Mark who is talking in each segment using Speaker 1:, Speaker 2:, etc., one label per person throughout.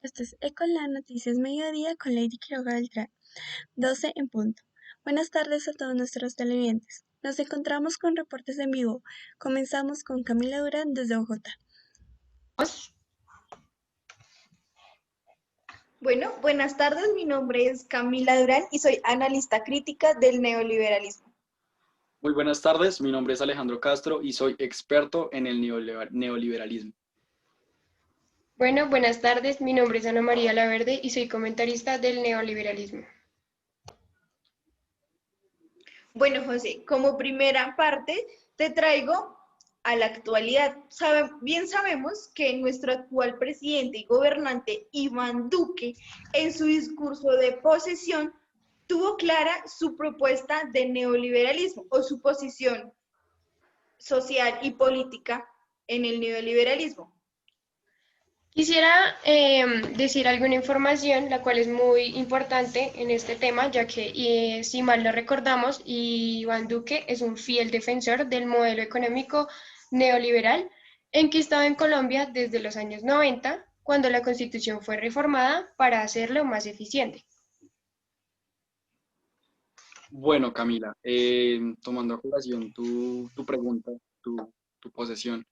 Speaker 1: Esto es Ecola Noticias Mediodía con Lady Quiroga Beltrán, 12 en punto. Buenas tardes a todos nuestros televidentes. Nos encontramos con reportes en vivo. Comenzamos con Camila Durán desde Bogotá.
Speaker 2: Bueno, buenas tardes, mi nombre es Camila Durán y soy analista crítica del neoliberalismo.
Speaker 3: Muy buenas tardes, mi nombre es Alejandro Castro y soy experto en el neoliberalismo.
Speaker 4: Bueno, buenas tardes, mi nombre es Ana María Laverde y soy comentarista del neoliberalismo.
Speaker 2: Bueno, José, como primera parte te traigo a la actualidad. Bien sabemos que nuestro actual presidente y gobernante Iván Duque, en su discurso de posesión, tuvo clara su propuesta de neoliberalismo o su posición social y política en el neoliberalismo.
Speaker 4: Quisiera decir alguna información, la cual es muy importante en este tema, ya que, si mal no recordamos, Iván Duque es un fiel defensor del modelo económico neoliberal enquistado en Colombia desde los años 90, cuando la Constitución fue reformada para hacerlo más eficiente.
Speaker 3: Bueno, Camila, tomando a colación tu pregunta, tu posesión,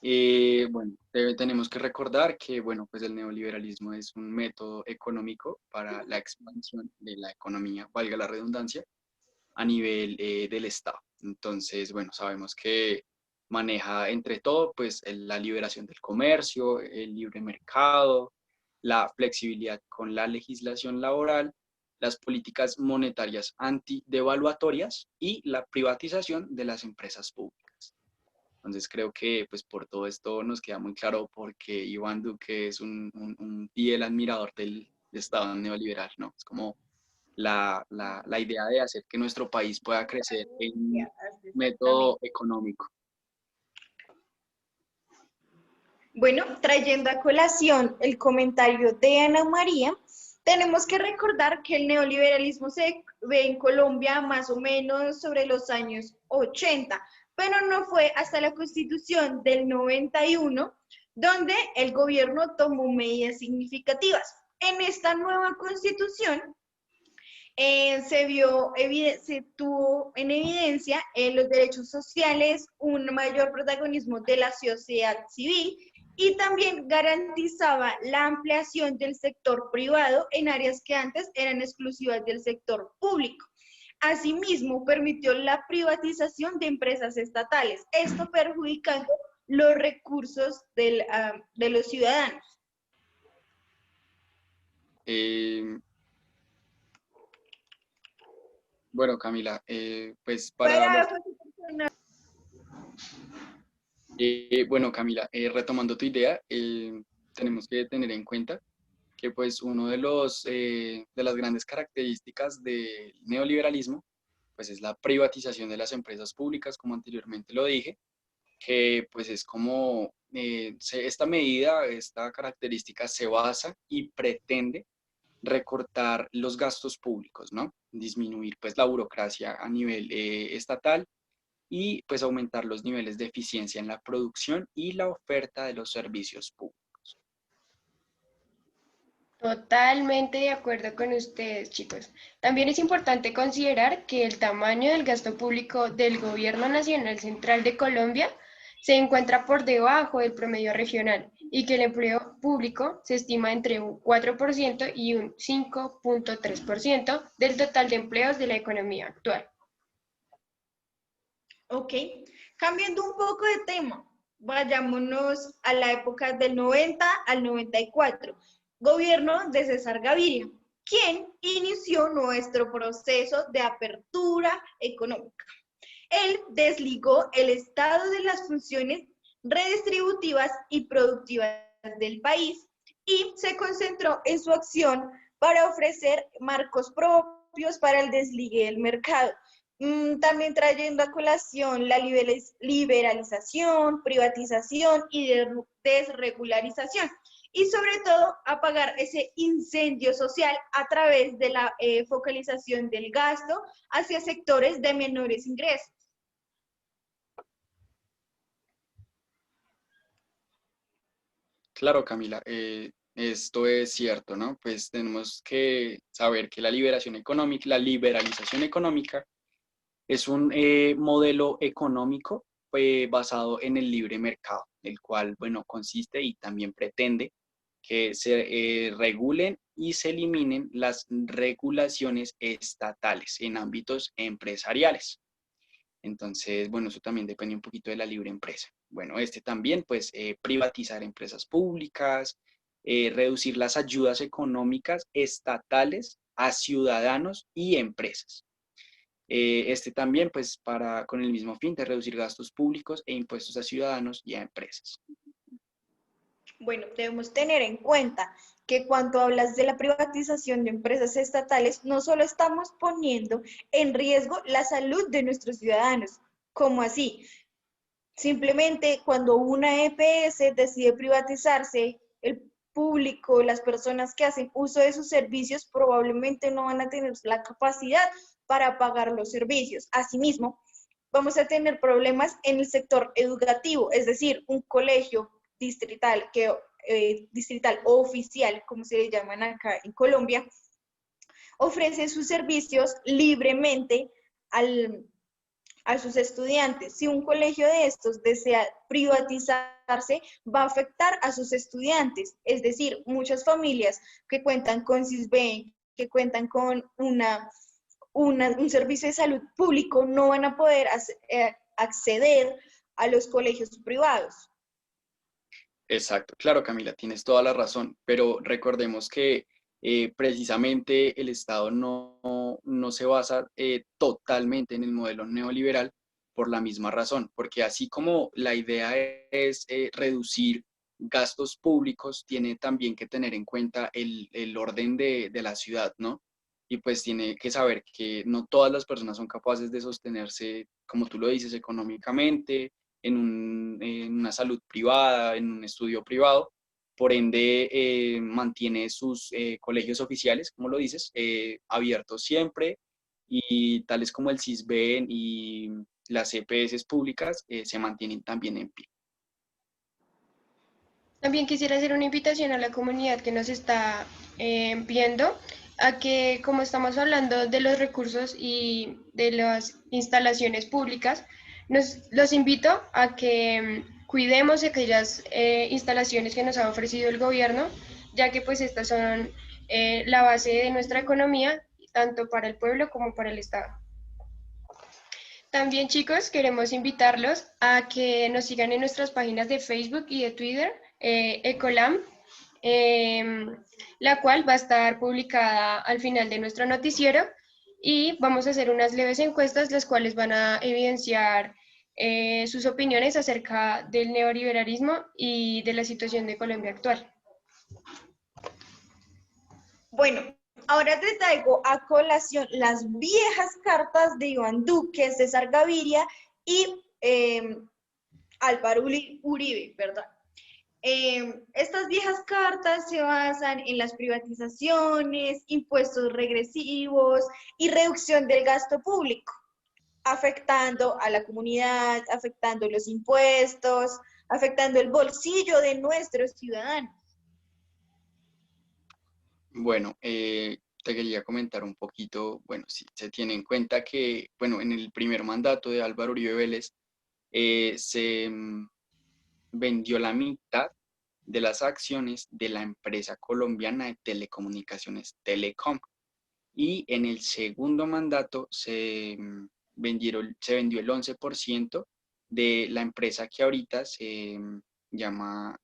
Speaker 3: bueno, tenemos que recordar que, bueno, pues el neoliberalismo es un método económico para la expansión de la economía, valga la redundancia, a nivel del Estado. Entonces, bueno, sabemos que maneja entre todo, pues, la liberación del comercio, el libre mercado, la flexibilidad con la legislación laboral, las políticas monetarias antidevaluatorias y la privatización de las empresas públicas. Entonces creo que pues por todo esto nos queda muy claro por qué Iván Duque es un fiel admirador del Estado neoliberal, ¿no? Es como la idea de hacer que nuestro país pueda crecer en un método económico.
Speaker 2: Bueno, trayendo a colación el comentario de Ana María, tenemos que recordar que el neoliberalismo se ve en Colombia más o menos sobre los años 80, pero no fue hasta la Constitución del 91 donde el gobierno tomó medidas significativas. En esta nueva Constitución se tuvo en evidencia los derechos sociales, un mayor protagonismo de la sociedad civil y también garantizaba la ampliación del sector privado en áreas que antes eran exclusivas del sector público. Asimismo, permitió la privatización de empresas estatales, esto perjudicando los recursos de los ciudadanos.
Speaker 3: Eh, bueno, Camila, pues
Speaker 2: Para
Speaker 3: bueno, Camila, retomando tu idea, tenemos que tener en cuenta que pues uno de las grandes características del neoliberalismo pues es la privatización de las empresas públicas, como anteriormente lo dije, que pues es como esta medida, esta característica se basa y pretende recortar los gastos públicos, ¿no? Disminuir pues la burocracia a nivel estatal y pues aumentar los niveles de eficiencia en la producción y la oferta de los servicios públicos.
Speaker 4: Totalmente de acuerdo con ustedes, chicos. También es importante considerar que el tamaño del gasto público del Gobierno Nacional Central de Colombia se encuentra por debajo del promedio regional y que el empleo público se estima entre un 4% y un 5,3% del total de empleos de la economía actual.
Speaker 2: Ok, cambiando un poco de tema, vayámonos a la época del 90 al 94, gobierno de César Gaviria, quien inició nuestro proceso de apertura económica. Él desligó el Estado de las funciones redistributivas y productivas del país y se concentró en su acción para ofrecer marcos propios para el desligue del mercado. También trayendo a colación la liberalización, privatización y desregularización. Y sobre todo apagar ese incendio social a través de la focalización del gasto hacia sectores de menores ingresos.
Speaker 3: Claro, Camila, esto es cierto, ¿no? Pues tenemos que saber que la liberación económica, la liberalización económica es un modelo económico basado en el libre mercado, el cual, bueno, consiste y también pretende que se regulen y se eliminen las regulaciones estatales en ámbitos empresariales. Entonces, bueno, eso también depende un poquito de la libre empresa. Bueno, este también, pues, privatizar empresas públicas, reducir las ayudas económicas estatales a ciudadanos y empresas. Este también, pues, con el mismo fin de reducir gastos públicos e impuestos a ciudadanos y a empresas.
Speaker 2: Bueno, debemos tener en cuenta que cuando hablas de la privatización de empresas estatales, no solo estamos poniendo en riesgo la salud de nuestros ciudadanos, ¿cómo así? Simplemente cuando una EPS decide privatizarse, el público, las personas que hacen uso de sus servicios probablemente no van a tener la capacidad para pagar los servicios. Asimismo, vamos a tener problemas en el sector educativo, es decir, un colegio distrital, distrital o oficial, como se le llaman acá en Colombia, ofrece sus servicios libremente a sus estudiantes. Si un colegio de estos desea privatizarse, va a afectar a sus estudiantes. Es decir, muchas familias que cuentan con SISBEN, que cuentan con un servicio de salud público, no van a poder acceder a los colegios privados.
Speaker 3: Exacto, claro, Camila, tienes toda la razón, pero recordemos que precisamente el Estado no se basa totalmente en el modelo neoliberal por la misma razón, porque así como la idea es reducir gastos públicos, tiene también que tener en cuenta el orden de la ciudad, ¿no? Y pues tiene que saber que no todas las personas son capaces de sostenerse, como tú lo dices, económicamente, en una salud privada, en un estudio privado. Por ende, mantiene sus colegios oficiales, como lo dices, abiertos siempre, y tales como el SISBEN y las EPS públicas se mantienen también en pie.
Speaker 4: También quisiera hacer una invitación a la comunidad que nos está viendo a que, como estamos hablando de los recursos y de las instalaciones públicas, los invito a que cuidemos aquellas instalaciones que nos ha ofrecido el gobierno, ya que pues estas son la base de nuestra economía, tanto para el pueblo como para el Estado. También, chicos, queremos invitarlos a que nos sigan en nuestras páginas de Facebook y de Twitter, Ecolam, la cual va a estar publicada al final de nuestro noticiero, y vamos a hacer unas leves encuestas, las cuales van a evidenciar sus opiniones acerca del neoliberalismo y de la situación de Colombia actual.
Speaker 2: Bueno, ahora te traigo a colación las viejas cartas de Iván Duque, César Gaviria y Álvaro Uribe, ¿verdad? Estas viejas cartas se basan en las privatizaciones, impuestos regresivos y reducción del gasto público, afectando a la comunidad, afectando los impuestos, afectando el bolsillo de nuestros ciudadanos.
Speaker 3: Bueno, te quería comentar un poquito, bueno, si se tiene en cuenta que, bueno, en el primer mandato de Álvaro Uribe Vélez se vendió la mitad de las acciones de la empresa colombiana de telecomunicaciones Telecom. Y en el segundo mandato se vendió el 11% de la empresa que ahorita se llama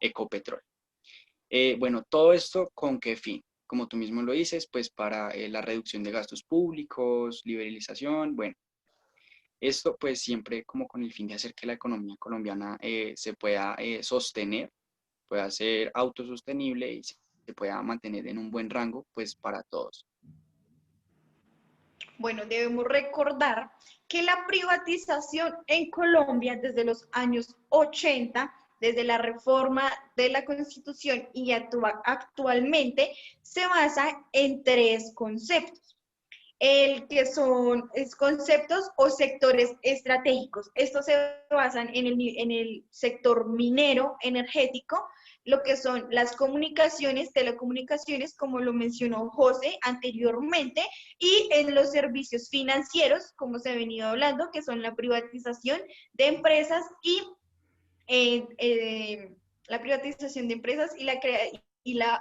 Speaker 3: Ecopetrol. Bueno, todo esto ¿con qué fin? Como tú mismo lo dices, pues para la reducción de gastos públicos, liberalización, bueno, esto pues siempre como con el fin de hacer que la economía colombiana se pueda sostener, pueda ser autosostenible y se pueda mantener en un buen rango pues para todos.
Speaker 2: Bueno, debemos recordar que la privatización en Colombia desde los años 80, desde la reforma de la Constitución y actualmente, se basa en tres conceptos. El que son conceptos o sectores estratégicos. Estos se basan en el sector minero, energético, lo que son las comunicaciones, telecomunicaciones, como lo mencionó José anteriormente, y en los servicios financieros, como se ha venido hablando, que son la privatización de empresas y la privatización de empresas y la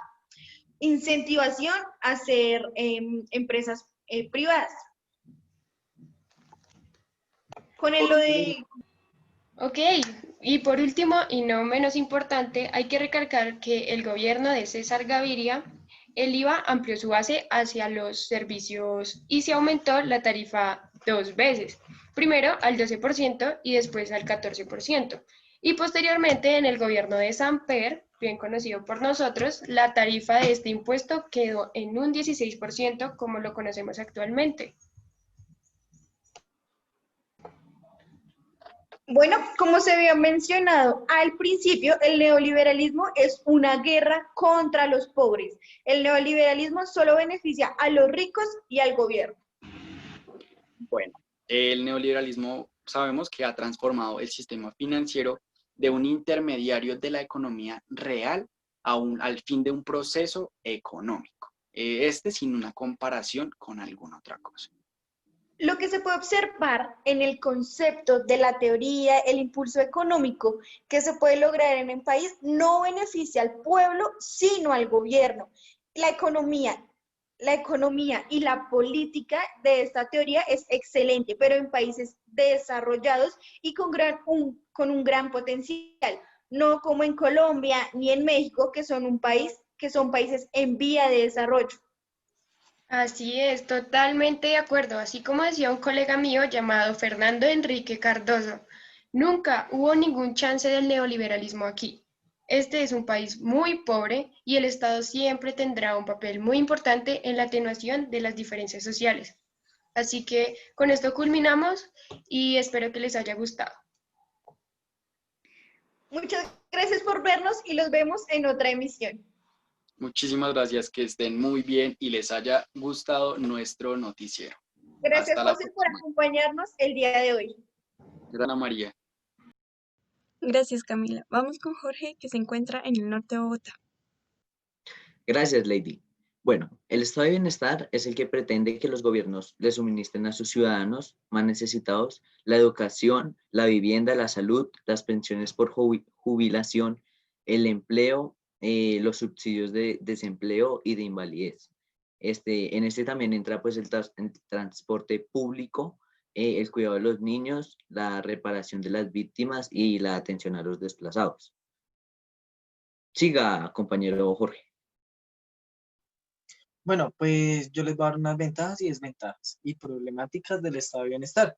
Speaker 2: incentivación a hacer empresas privadas. Con lo de...
Speaker 4: Ok, y por último, y no menos importante, hay que recalcar que el gobierno de César Gaviria, el IVA amplió su base hacia los servicios y se aumentó la tarifa 2 veces, primero al 12% y después al 14%. Y posteriormente, en el gobierno de Samper, bien conocido por nosotros, la tarifa de este impuesto quedó en un 16% como lo conocemos actualmente.
Speaker 2: Bueno, como se había mencionado al principio, el neoliberalismo es una guerra contra los pobres. El neoliberalismo solo beneficia a los ricos y al gobierno.
Speaker 3: Bueno, el neoliberalismo sabemos que ha transformado el sistema financiero de un intermediario de la economía real al fin de un proceso económico, sin una comparación con alguna otra cosa.
Speaker 2: Lo que se puede observar en el concepto de la teoría, el impulso económico que se puede lograr en un país no beneficia al pueblo, sino al gobierno. La economía y la política de esta teoría es excelente, pero en países desarrollados y con un gran potencial, no como en Colombia ni en México, que son países en vía de desarrollo.
Speaker 4: Así es, totalmente de acuerdo. Así como decía un colega mío llamado Fernando Enrique Cardoso, nunca hubo ningún chance del neoliberalismo aquí. Este es un país muy pobre y el Estado siempre tendrá un papel muy importante en la atenuación de las diferencias sociales. Así que con esto culminamos y espero que les haya gustado.
Speaker 2: Muchas gracias por vernos y los vemos en otra emisión.
Speaker 3: Muchísimas gracias, que estén muy bien y les haya gustado nuestro noticiero.
Speaker 2: Gracias,
Speaker 3: Hasta la
Speaker 2: José, por
Speaker 3: próxima.
Speaker 2: acompañarnos el día de hoy.
Speaker 3: Gracias, Ana María.
Speaker 1: Gracias, Camila. Vamos con Jorge, que se encuentra en el norte de Bogotá.
Speaker 5: Gracias, Lady. Bueno, el estado de bienestar es el que pretende que los gobiernos le suministren a sus ciudadanos más necesitados la educación, la vivienda, la salud, las pensiones por jubilación, el empleo, los subsidios de desempleo y de invalidez. En este también entra pues el transporte público, el cuidado de los niños, la reparación de las víctimas y la atención a los desplazados. Siga, compañero Jorge.
Speaker 6: Bueno, pues yo les voy a dar unas ventajas y desventajas y problemáticas del estado de bienestar.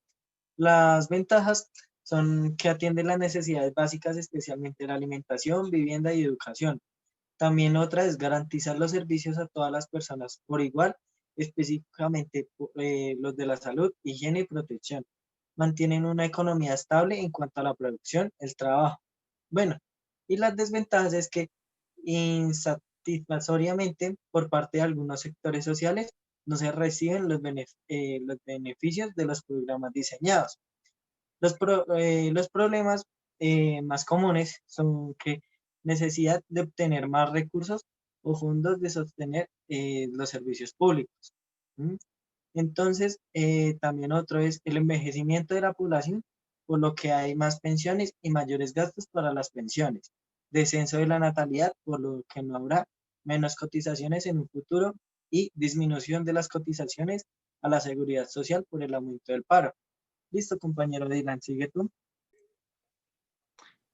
Speaker 6: Las ventajas son que atienden las necesidades básicas, especialmente la alimentación, vivienda y educación. También otra es garantizar los servicios a todas las personas por igual, específicamente los de la salud, higiene y protección. Mantienen una economía estable en cuanto a la producción, el trabajo. Bueno, y las desventajas es que insatisfactoriamente por parte de algunos sectores sociales no se reciben los beneficios de los programas diseñados. Los problemas más comunes son que necesidad de obtener más recursos o fondos de sostener los servicios públicos. ¿Mm? Entonces, también otro es el envejecimiento de la población, por lo que hay más pensiones y mayores gastos para las pensiones. Descenso de la natalidad, por lo que no habrá menos cotizaciones en un futuro y disminución de las cotizaciones a la seguridad social por el aumento del paro. Listo, compañero Dylan, sigue tú.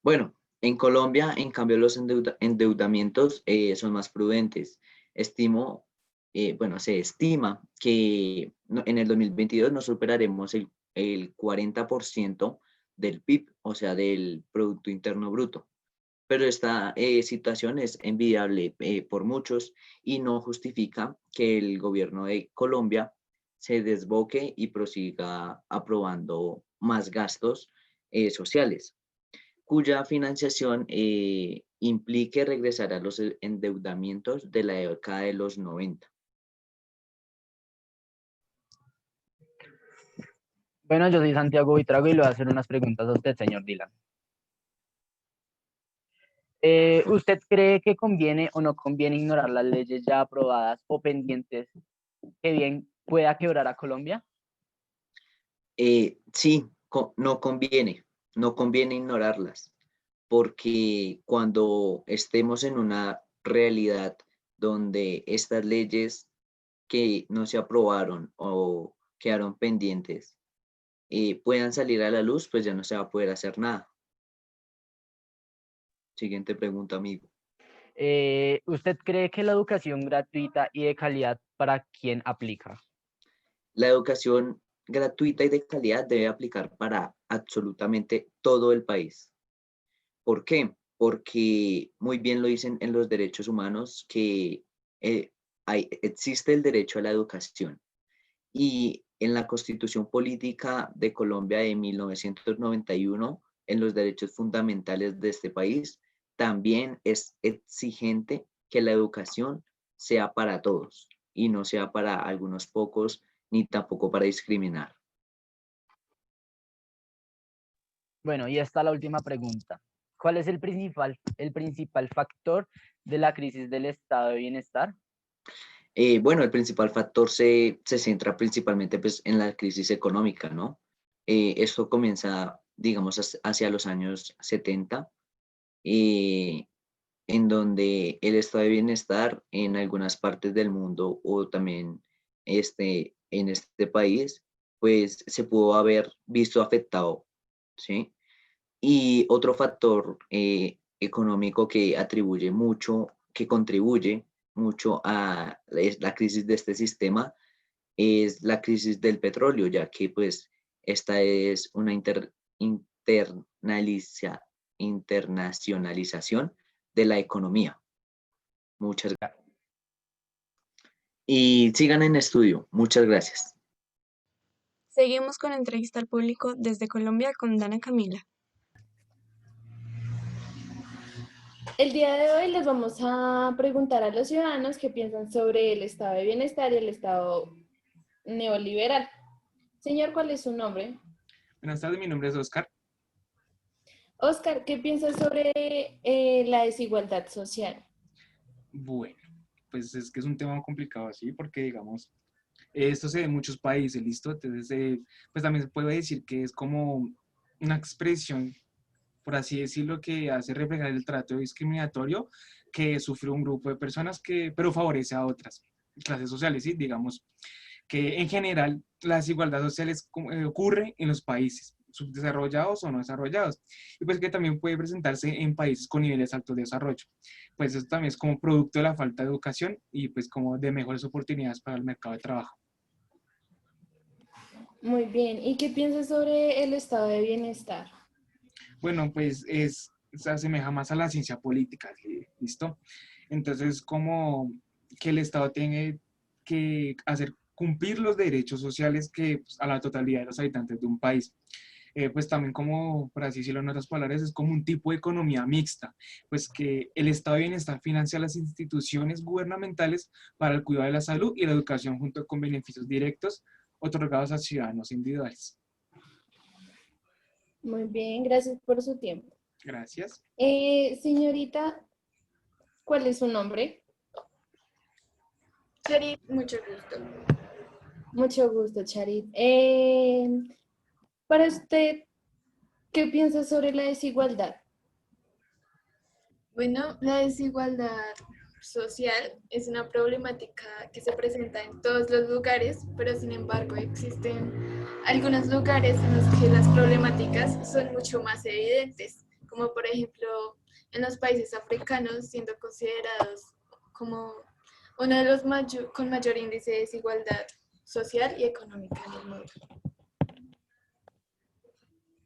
Speaker 5: Bueno, en Colombia, en cambio, los endeudamientos son más prudentes. Se estima que en el 2022 no superaremos el 40% del PIB, o sea, del Producto Interno Bruto. Pero esta situación es envidiable por muchos y no justifica que el gobierno de Colombia se desboque y prosiga aprobando más gastos sociales, cuya financiación implique regresar a los endeudamientos de la década de los 90.
Speaker 7: Bueno, yo soy Santiago Buitrago y le voy a hacer unas preguntas a usted, señor Dylan. ¿Usted cree que conviene o no conviene ignorar las leyes ya aprobadas o pendientes que bien pueda quebrar a Colombia?
Speaker 5: Sí, no conviene ignorarlas, porque cuando estemos en una realidad donde estas leyes que no se aprobaron o quedaron pendientes puedan salir a la luz, pues ya no se va a poder hacer nada. Siguiente pregunta, amigo.
Speaker 7: ¿Usted cree que la educación gratuita y de calidad para quién aplica?
Speaker 5: La educación gratuita y de calidad debe aplicar para absolutamente todo el país. ¿Por qué? Porque muy bien lo dicen en los derechos humanos que existe el derecho a la educación. Y en la Constitución Política de Colombia de 1991, en los derechos fundamentales de este país, también es exigente que la educación sea para todos y no sea para algunos pocos ni tampoco para discriminar.
Speaker 7: Bueno, y esta la última pregunta. ¿Cuál es el principal factor de la crisis del estado de bienestar?
Speaker 5: Bueno, el principal factor se centra principalmente pues, en la crisis económica, ¿no? Esto comienza, digamos, hacia los años 70, en donde el estado de bienestar en algunas partes del mundo o también en este país, pues se pudo haber visto afectado, ¿sí? Y otro factor económico que contribuye mucho a la crisis de este sistema es la crisis del petróleo, ya que pues esta es una internacionalización de la economía. Muchas gracias. Y sigan en estudio. Muchas gracias.
Speaker 1: Seguimos con la entrevista al público desde Colombia con Dana Camila.
Speaker 8: El día de hoy les vamos a preguntar a los ciudadanos qué piensan sobre el estado de bienestar y el estado neoliberal. Señor, ¿cuál es su nombre?
Speaker 9: Buenas tardes, mi nombre es Oscar.
Speaker 8: Oscar, ¿qué piensas sobre la desigualdad social?
Speaker 9: Bueno, pues es que es un tema complicado así, porque digamos, esto se ve en muchos países, ¿listo? Entonces, pues también se puede decir que es como una expresión, por así decirlo, que hace reflejar el trato discriminatorio que sufre un grupo de personas pero favorece a otras clases sociales, ¿sí? Digamos que en general la desigualdad social ocurre en los países subdesarrollados o no desarrollados, y pues que también puede presentarse en países con niveles altos de desarrollo. Pues eso también es como producto de la falta de educación y pues como de mejores oportunidades para el mercado de trabajo.
Speaker 8: Muy bien. ¿Y qué piensas sobre el estado de bienestar?
Speaker 9: Bueno, pues se asemeja más a la ciencia política, ¿listo? Entonces, como que el Estado tiene que hacer cumplir los derechos sociales que pues, a la totalidad de los habitantes de un país. Pues también como, por así decirlo en otras palabras, es como un tipo de economía mixta, pues que el estado de bienestar financia las instituciones gubernamentales para el cuidado de la salud y la educación junto con beneficios directos otorgados a ciudadanos individuales.
Speaker 8: Muy bien, gracias por su tiempo.
Speaker 9: Gracias.
Speaker 8: Señorita, ¿cuál es su nombre?
Speaker 2: Charit, mucho gusto.
Speaker 8: Mucho gusto, Charit. Para usted, ¿qué piensa sobre la desigualdad?
Speaker 10: Bueno, la desigualdad social es una problemática que se presenta en todos los lugares, pero sin embargo existen algunos lugares en los que las problemáticas son mucho más evidentes, como por ejemplo en los países africanos, siendo considerados como uno de los con mayor índice de desigualdad social y económica en el mundo.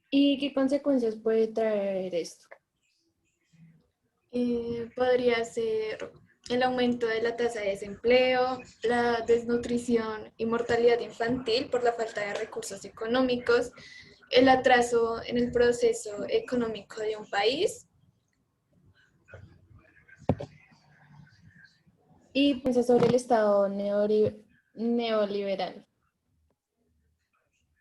Speaker 8: ¿Y qué consecuencias puede traer esto?
Speaker 10: Podría ser el aumento de la tasa de desempleo, la desnutrición y mortalidad infantil por la falta de recursos económicos, el atraso en el proceso económico de un país.
Speaker 8: ¿Y piensa sobre el Estado neoliberal?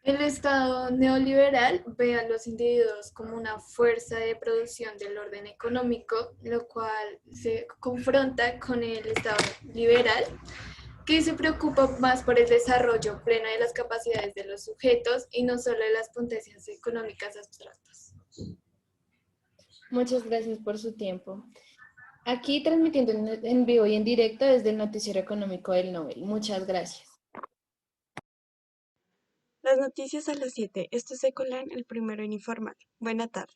Speaker 10: El Estado neoliberal ve a los individuos como una fuerza de producción del orden económico, lo cual se confronta con el Estado liberal, que se preocupa más por el desarrollo pleno de las capacidades de los sujetos y no solo de las potencias económicas abstractas.
Speaker 8: Muchas gracias por su tiempo. Aquí transmitiendo en vivo y en directo desde el Noticiero Económico del Nobel. Muchas gracias.
Speaker 1: Las noticias a las 7. Esto es Ecolan, el primero en informar. Buena tarde.